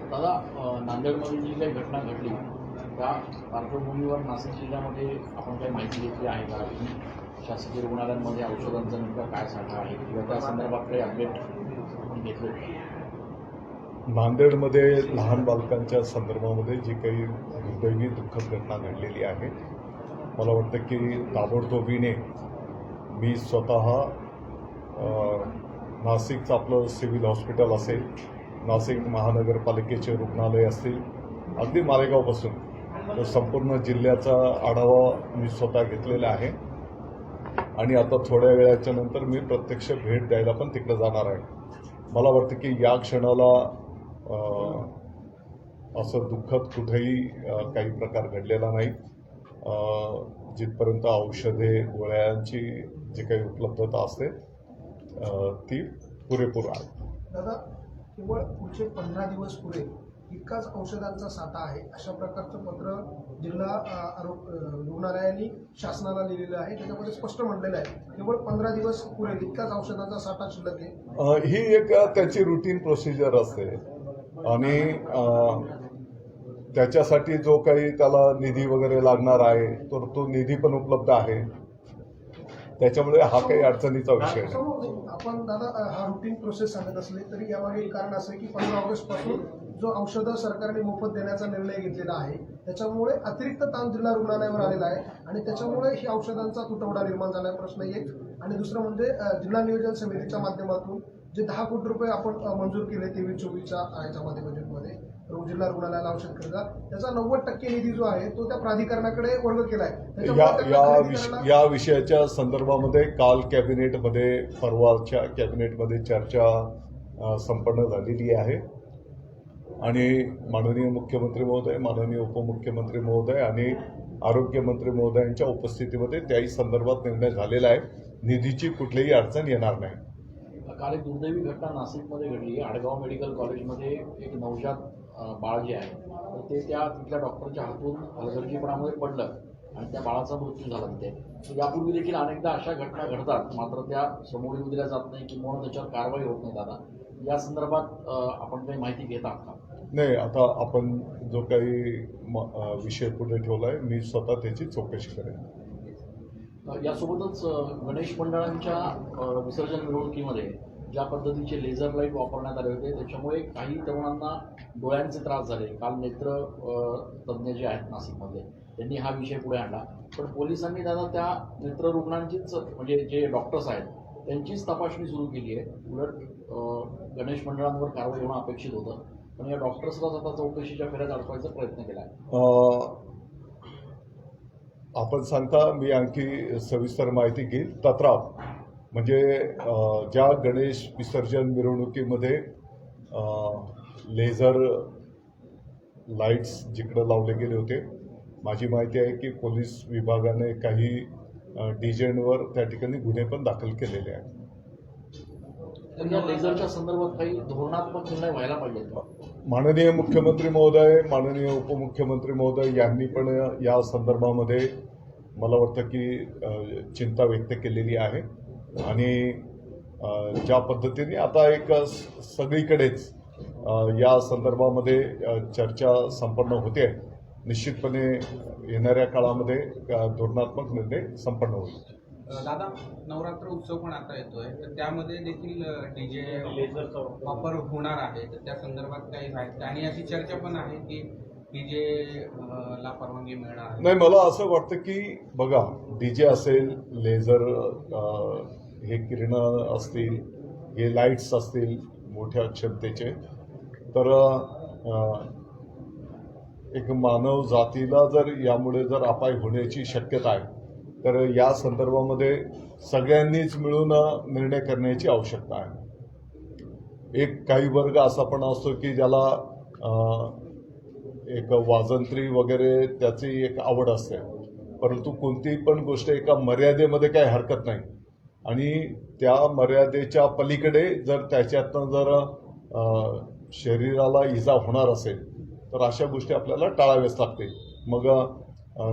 दादा, नांदेडमध्ये जी काही घटना घडली त्या पार्श्वभूमीवर नाशिक जिल्ह्यामध्ये आपण काही माहिती घेतली आहे का? शासकीय रुग्णालयांमध्ये औषधांचा नेमका काय साठा आहे किंवा त्या संदर्भात काही अपडेट आपण घेतले? नांदेडमध्ये लहान बालकांच्या संदर्भामध्ये जी काही दुर्दैवी दुःखद घटना घडलेली आहे, मला वाटतं की ताबडतोबीने मी स्वतः नाशिकचं आपलं सिव्हिल हॉस्पिटल असेल, नाशिक महानगरपालिकेचे रुग्णालय असतील, अगदी मालेगावपासून तर संपूर्ण जिल्ह्याचा आढावा मी स्वतः घेतलेला आहे आणि आता थोड्या वेळाच्या नंतर मी प्रत्यक्ष भेट द्यायला पण तिकडे जाणार आहे. मला वाटतं की या क्षणाला असं दुःखद कुठेही काही प्रकार घडलेला नाही. जिथपर्यंत औषधे गोळ्यांची जी काही उपलब्धता असते ती पुरेपूर आहे. दादा, केवळ पुढचे 15 दिवस पुरे इतकाच औषधांचा साठा आहे अशा प्रकारचं पत्र जिल्हा रुग्णालयांनी शासनाला लिहिलेलं आहे. त्याच्यामध्ये स्पष्ट म्हटलेलं आहे केवळ 15 दिवस पुरे इतकाच औषधांचा साठा शिल्लक आहे. ही एक त्याची रुटीन प्रोसिजर असते आणि त्याच्यासाठी जो काही त्याला निधी वगैरे लागणार आहे तर तो निधी पण उपलब्ध आहे. त्याच्यामुळे हा काही अडचणीचा विषय नाही. आपण दादा हा रुटीन प्रोसेस सांगत असले तरी यामागे एक कारण असं आहे की 15 ऑगस्टपासून जो औषधं सरकारने मोफत देण्याचा निर्णय घेतलेला आहे त्याच्यामुळे अतिरिक्त ताण जिल्हा रुग्णालयावर आलेला आहे आणि त्याच्यामुळे ही औषधांचा तुटवडा निर्माण झाला. प्रश्न एक. आणि दुसरं म्हणजे जिल्हा नियोजन समितीच्या माध्यमातून जे 10 कोटी रुपये आपण मंजूर केले 23-24च्या याच्यामध्ये बजेटमध्ये जिल्हा रुग्णालयाला औषध खरेदा, त्याचा 90% निधी जो आहे तो त्या प्राधिकरणाकडे वर्ग केला आहे. या विषयाच्या संदर्भामध्ये काल कॅबिनेटमध्ये परवाच्या कॅबिनेटमध्ये चर्चा संपन्न झालेली आहे आणि माननीय मुख्यमंत्री महोदय, माननीय उपमुख्यमंत्री महोदय आणि आरोग्यमंत्री महोदयांच्या उपस्थितीमध्ये त्याही संदर्भात निर्णय झालेला आहे. निधीची कुठलीही अडचण येणार नाही. काल एक दुर्दैवी घटना नाशिकमध्ये घडली. आडगाव मेडिकल कॉलेजमध्ये एक नवजात बाळ जे आहे तर ते तिथल्या डॉक्टरच्या हातून हलगर्जीपणामुळे पडलं आणि त्या बाळाचा मृत्यू झाला तिथे. यापूर्वी देखील अनेकदा अशा घटना घडतात, मात्र त्या समोर येऊ दिल्या जात नाही किंवा त्याच्यावर कारवाई होत नाही. दादा, या संदर्भात आपण काही माहिती घेत आहात का? नाही, आता आपण जो काही विषय पुढे ठेवला आहे मी स्वतः त्याची चौकशी करेन. यासोबतच गणेश मंडळांच्या विसर्जन मिरवणुकीमध्ये ज्या पद्धतीचे लेझर लाईट वापरण्यात आले होते त्याच्यामुळे काही तरुणांना डोळ्यांचे त्रास झाले. काल नेत्र तज्ज्ञ जे आहेत नाशिकमध्ये त्यांनी हा विषय पुढे आणला, पण पोलिसांनी दादा त्या नेत्र रुग्णांचीच म्हणजे जे डॉक्टर्स आहेत त्यांचीच तपासणी सुरू केली आहे. उलट गणेश मंडळांवर कारवाई होणं अपेक्षित होतं, पण या डॉक्टर्सला आता चौकशीच्या फेऱ्यात अडकवायचा प्रयत्न केला आहे. आपण सांगता मी आणखी सविस्तर माहिती घेईल. तत्राव म्हणजे ज्या गणेश विसर्जन मिरवणुकीमध्ये लेझर लाईट्स जिकडं लावले गेले होते, माझी माहिती आहे की पोलीस विभागाने काही डीजेंवर त्या ठिकाणी गुन्हे पण दाखल केलेले आहेत. तर या लेझरच्या संदर्भात काही धोरणात्मक निर्णय व्हायला पाहिजे. माननीय मुख्यमंत्री महोदय, माननीय उपमुख्यमंत्री महोदय यांनी पण या संदर्भामध्ये मला वाटतं की चिंता व्यक्त केलेली आहे आणि ज्या पद्धतीने आता एक सगळीकडेच या संदर्भामध्ये चर्चा संपन्न होते, निश्चितपणे येणाऱ्या काळामध्ये धोरणात्मक निर्णय संपन्न होईल. दादा, नवरात्र उत्सव पण आता येतोय तर त्यामध्ये देखील डीजे लेझरचा वापर होणार आहे, तर त्या संदर्भात काही माहिती आणि अशी चर्चा पण आहे की डीजे ला परवानगी मिळणार नाही. मला असं वाटतं की बघा, डीजे असेल, लेझर हे किरणं असतील, हे लाईट्स असतील मोठ्या क्षमतेचे, तर एक मानव जातीला जर यामुळे जर अपाय होण्याची शक्यता आहे तर या संदर्भामध्ये सगळ्यांनीच मिळून निर्णय करण्याची आवश्यकता आहे. एक काही वर्ग असा पण असतो की ज्याला एक वाजंत्री वगैरे त्याची एक आवड असते, परंतु कोणतीही पण गोष्ट एका मर्यादेमध्ये काही हरकत नाही आणि त्या मर्यादेच्या पलीकडे जर त्याच्यातनं जर शरीराला इजा होणार असेल तर अशा गोष्टी आपल्याला टाळाव्याच लागते. मग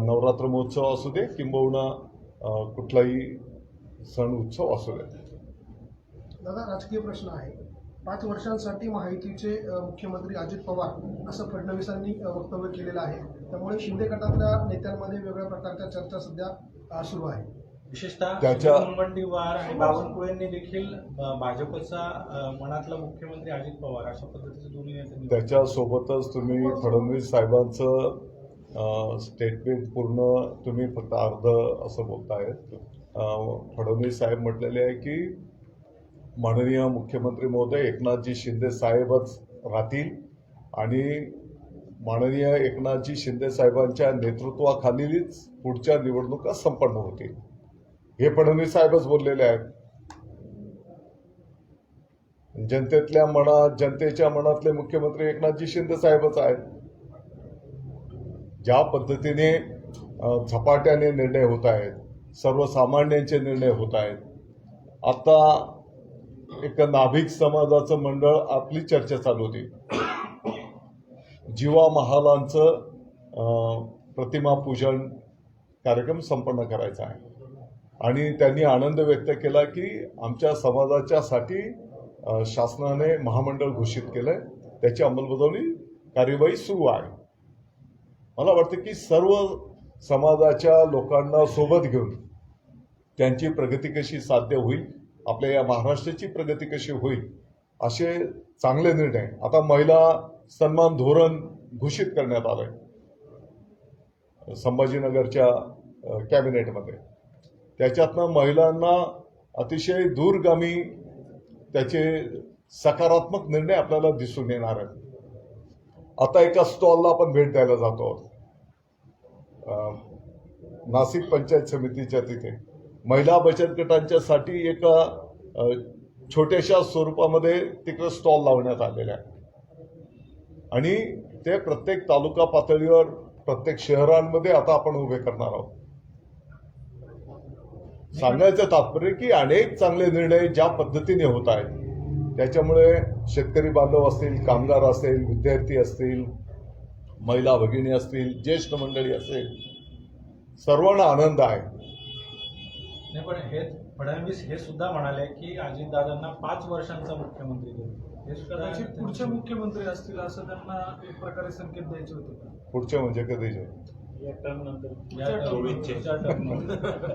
नवरात्र महोत्सव असू दे किंबहुना कुठलाही सण उत्सव असू दे. दादा, राजकीय प्रश्न आहे. 5 वर्षांसाठी महायुतीचे मुख्यमंत्री अजित पवार असं फडणवीसांनी वक्तव्य केलेलं आहे. त्यामुळे शिंदे गटातल्या नेत्यांमध्ये वेगवेगळ्या प्रकारच्या चर्चा सध्या सुरू आहे. विशेषतः त्याच्या- मुनगंटीवार आणि बावनकुळेंनी देखील भाजपचा मनातला मुख्यमंत्री अजित पवार अशा पद्धतीचे दोन्ही नेत्यांनी त्याच्यासोबतच तुम्ही फडणवीस साहेबांचं स्टेटमेंट पूर्ण तुम्ही फक्त अर्ध असं बोलताय. फडणवीस साहेब म्हटलेले आहे की माननीय मुख्यमंत्री महोदय एकनाथजी शिंदे साहेबच राहतील आणि माननीय एकनाथजी शिंदे साहेबांच्या नेतृत्वाखालीच पुढच्या निवडणुका संपन्न होतील, हे फडणवीस साहेबच बोललेले आहेत. जनतेच्या मनातले मुख्यमंत्री एकनाथजी शिंदे साहेबच आहेत. ज्या पद्धतीने झपाट्याने निर्णय होत आहेत, सर्वसामान्यांचे निर्णय होत आहेत. आता एक नाभिक समाजाचं मंडळ आपली चर्चा चालू होती. जीवा महालांचं प्रतिमा पूजन कार्यक्रम संपन्न करायचा आहे आणि त्यांनी आनंद व्यक्त केला की आमच्या समाजाच्यासाठी शासनाने महामंडळ घोषित केलंय, त्याची अंमलबजावणी कार्यवाही सुरू आहे. मला वाटतं की सर्व समाजाच्या लोकांना सोबत घेऊन त्यांची प्रगती कशी साध्य होईल, आपल्या या महाराष्ट्राची प्रगती कशी होईल, असे चांगले निर्णय. आता महिला सन्मान धोरण घोषित करण्यात आलंय संभाजीनगरच्या कॅबिनेटमध्ये. त्याच्यातनं महिलांना अतिशय दूरगामी त्याचे सकारात्मक निर्णय आपल्याला दिसून येणार आहेत. आता एका स्टॉलला आपण भेट द्यायला जातो नाशिक पंचायत समितीच्या तिथे. महिला बचत गटांच्यासाठी एका छोट्याशा स्वरूपामध्ये तिकडे स्टॉल लावण्यात आलेले आहे आणि ते प्रत्येक तालुका पातळीवर प्रत्येक शहरांमध्ये आता आपण उभे करणार आहोत. सांगायचं तात्पर्य की अनेक चांगले निर्णय ज्या पद्धतीने होत आहेत त्याच्यामुळे शेतकरी बांधव असतील, कामगार असतील, विद्यार्थी असतील, महिला भगिनी असतील, ज्येष्ठ मंडळी असेल, सर्वांना आनंद आहे. नाही, पण हे फडणवीस हे सुद्धा म्हणाले की अजितदादांना 5 वर्षांचा मुख्यमंत्री करू. हे सुद्धा कदाचित पुढचे मुख्यमंत्री असतील असं त्यांना एक प्रकारे संकेत द्यायचे होते का? पुढचे म्हणजे कधीचे? या term नंतर पुढच्या term नंतर.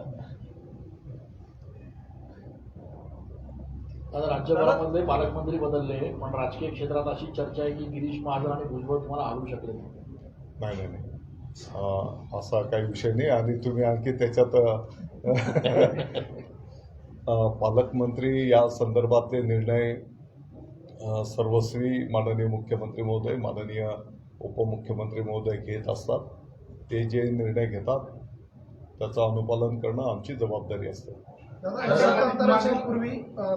आता राज्यभरामधले पालकमंत्री बदलले, पण राजकीय क्षेत्रात अशी चर्चा आहे की गिरीश महाजन आणि भुजबळ तुम्हाला हरवू शकले नाही. नाही. असा काही विषय नाही आणि तुम्ही आणखी त्याच्यात पालकमंत्री या संदर्भातले निर्णय सर्वस्वी माननीय मुख्यमंत्री महोदय, माननीय उपमुख्यमंत्री महोदय घेत असतात. ते जे निर्णय घेतात त्याचं अनुपालन करणं आमची जबाबदारी असते. दादा, सत्तांतराच्या पूर्वी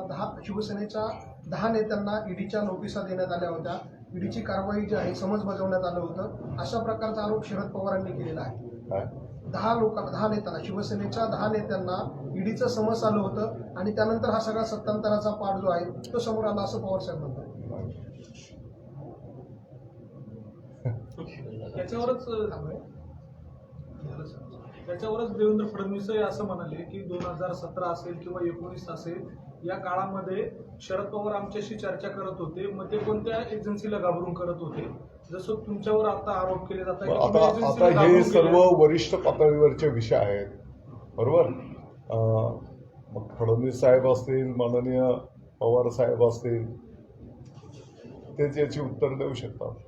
10 शिवसेनेच्या 10 नेत्यांना ईडीच्या नोटिसा देण्यात आल्या होत्या. ईडीची कारवाई जी आहे समज बजावण्यात आलं होतं, अशा प्रकारचा आरोप शरद पवारांनी केलेला आहे. काय 10 नेत्यांना, शिवसेनेच्या 10 नेत्यांना ईडीचं समज आलं होतं आणि त्यानंतर हा सगळा सत्तांतराचा पाठ जो आहे तो समोर आला असं पवार साहेब म्हणतात. त्याच्यावरच देवेंद्र फडणवीसही असं म्हणाले की 2017 असेल किंवा 19 असेल या काळामध्ये शरद पवार आमच्याशी चर्चा करत होते, मग ते कोणत्या एजन्सीला घाबरून करत होते, जसं तुमच्यावर आता आरोप केले जातात की तुम्ही आता एजन्सीला हे घाबरून सर्व केले. वरिष्ठ पातळीवरचे विषय आहेत, बरोबर. मग फडणवीस साहेब असतील, माननीय पवार साहेब असतील, तेच याची उत्तर देऊ शकतात.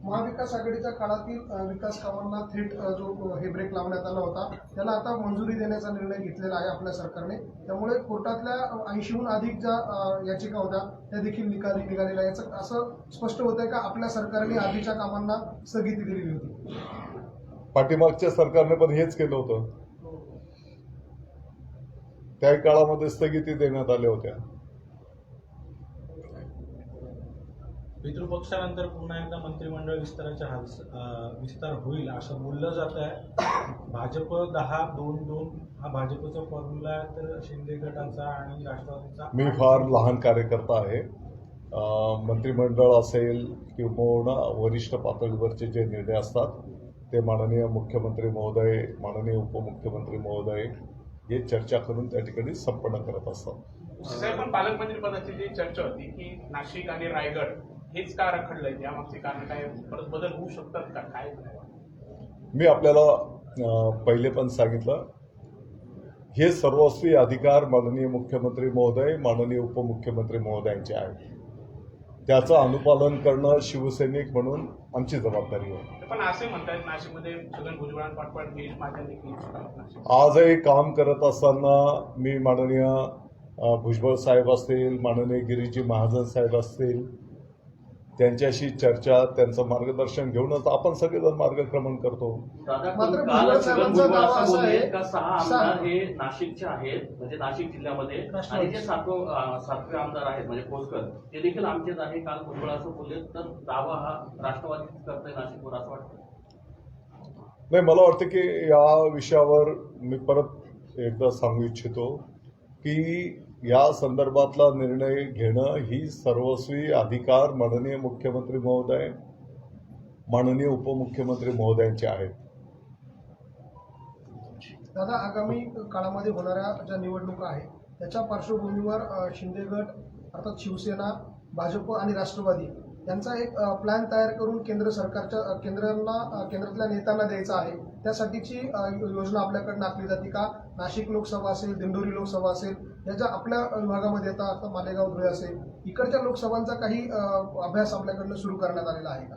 महाविकास आघाडीच्या काळातील विकास कामांना थेट जो हे ब्रेक लावण्यात आला होता त्याला आता मंजुरी देण्याचा निर्णय घेतलेला आहे आपल्या सरकारने. त्यामुळे कोर्टातल्या 80हून अधिक ज्या याचिका होत्या त्या देखील निघालेल्या. याचं असं स्पष्ट होतंय का आपल्या सरकारने आधीच्या कामांना स्थगिती दिलेली होती? पाठीमागच्या सरकारने पण हेच केलं होतं. त्या काळामध्ये स्थगिती देण्यात आल्या होत्या. पितृपक्षानंतर पुन्हा एकदा मंत्रिमंडळ विस्तार होईल असं बोललं जात आहे. भाजप 10-2-2 हा भाजपचा फॉर्म्युला आहे, तर शिंदे गटाचा आणि राष्ट्रवादीचा मी फार लहान कार्यकर्ता आहे. मंत्रिमंडळ असेल किंवा वरिष्ठ पातळीवरचे जे निर्णय असतात ते माननीय मुख्यमंत्री महोदय, माननीय उपमुख्यमंत्री महोदय हे चर्चा करून त्या ठिकाणी संपन्न करत असतात. साहेब, पण पालकमंत्री पदाची जी चर्चा होती की नाशिक आणि रायगड हेच का रखडलंय, यामागचे कारण काय, परत बदल होऊ शकतात का, काय? मी आपल्याला पहिले पण सांगितलं, हे सर्वस्वी अधिकार माननीय मुख्यमंत्री महोदय, माननीय उपमुख्यमंत्री महोदयांचे आहे. त्याचं अनुपालन करणं शिवसैनिक म्हणून आमची जबाबदारी आहे. पण असे म्हणतात नाशिकमध्ये छगन भुजबळांपाठोपाठ गिरीश महाजन देखील नाशिक आजही काम करत असताना मी माननीय भुजबळ साहेब असतील, माननीय गिरीजी महाजन साहेब असतील, त्यांच्याशी चर्चा, त्यांचं मार्गदर्शन घेऊनच आपण सगळेजण मार्गक्रमण करतो. दादा, मात्र पण काल भुजबळ छगन साहेबांचा भुजबळ दावा असं असा बोलले आहे का 6 आमदार हे नाशिकचे आहेत, म्हणजे नाशिक जिल्ह्यामध्ये, आणि जे सातवे आमदार आहेत म्हणजे कोसकर ते देखील आमचेच आहे. काल भुजबळ असं बोलले, तर दावा हा राष्ट्रवादीच करतोय नाशिकवर असं वाटतं? नाही, मला वाटतं की या विषयावर मी परत एकदा सांगू इच्छितो की या संदर्भातला निर्णय घेणं ही सर्वस्वी अधिकार माननीय मुख्यमंत्री महोदय, माननीय उपमुख्यमंत्री महोदयांचे आहेत. दादा, आगामी काळामध्ये होणाऱ्या ज्या निवडणुका आहेत त्याच्या पार्श्वभूमीवर शिंदे गट अर्थात शिवसेना, भाजप आणि राष्ट्रवादी यांचा एक प्लॅन तयार करून केंद्रातल्या नेत्यांना द्यायचा आहे. त्यासाठीची योजना आपल्याकडनं आखली जाते का? नाशिक लोकसभा असेल, दिंडोरी लोकसभा असेल, या ज्या आपल्या विभागामध्ये येतात, आता मालेगाव, धुळे असेल, इकडच्या लोकसभांचा काही अभ्यास आपल्याकडनं सुरू करण्यात आलेला आहे का?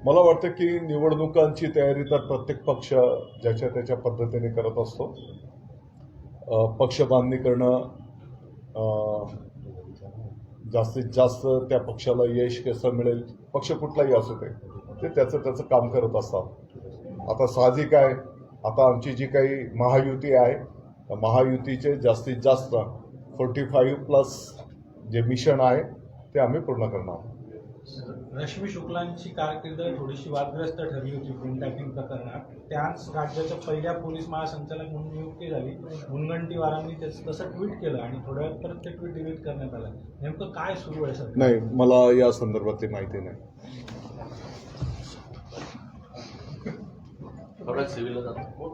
मला वाटतं की निवडणुकांची तयारी तर प्रत्येक पक्ष ज्याच्या त्याच्या पद्धतीने करत असतो. पक्ष बांधणी करणं, जास्तीत जास्त त्या पक्षाला यश कसं मिळेल, पक्ष कुठलाही असू दे, ते त्याचं काम करत असतात. आता साहजिक आहे, आता आमची जी काही महायुती आहे, महायुतीचे जास्तीत जास्त 45+ जे मिशन आहे ते आम्ही पूर्ण करणार. रश्मी शुक्लांची कारकीर्द थोडीशी वादग्रस्त ठरली होती फोन टॅपिंग प्रकरणात. त्याच राज्याच्या पहिल्या पोलीस महासंचालक म्हणून नियुक्ती झाली. मुनगंटीवारांनी त्याचं तसं ट्विट केलं आणि थोड्या वेळात परत ते ट्विट डिलीट करण्यात आलं. नेमकं काय सुरू आहे सर? नाही, मला या संदर्भातली माहिती नाही. थोडं सिव्हिलला जातो.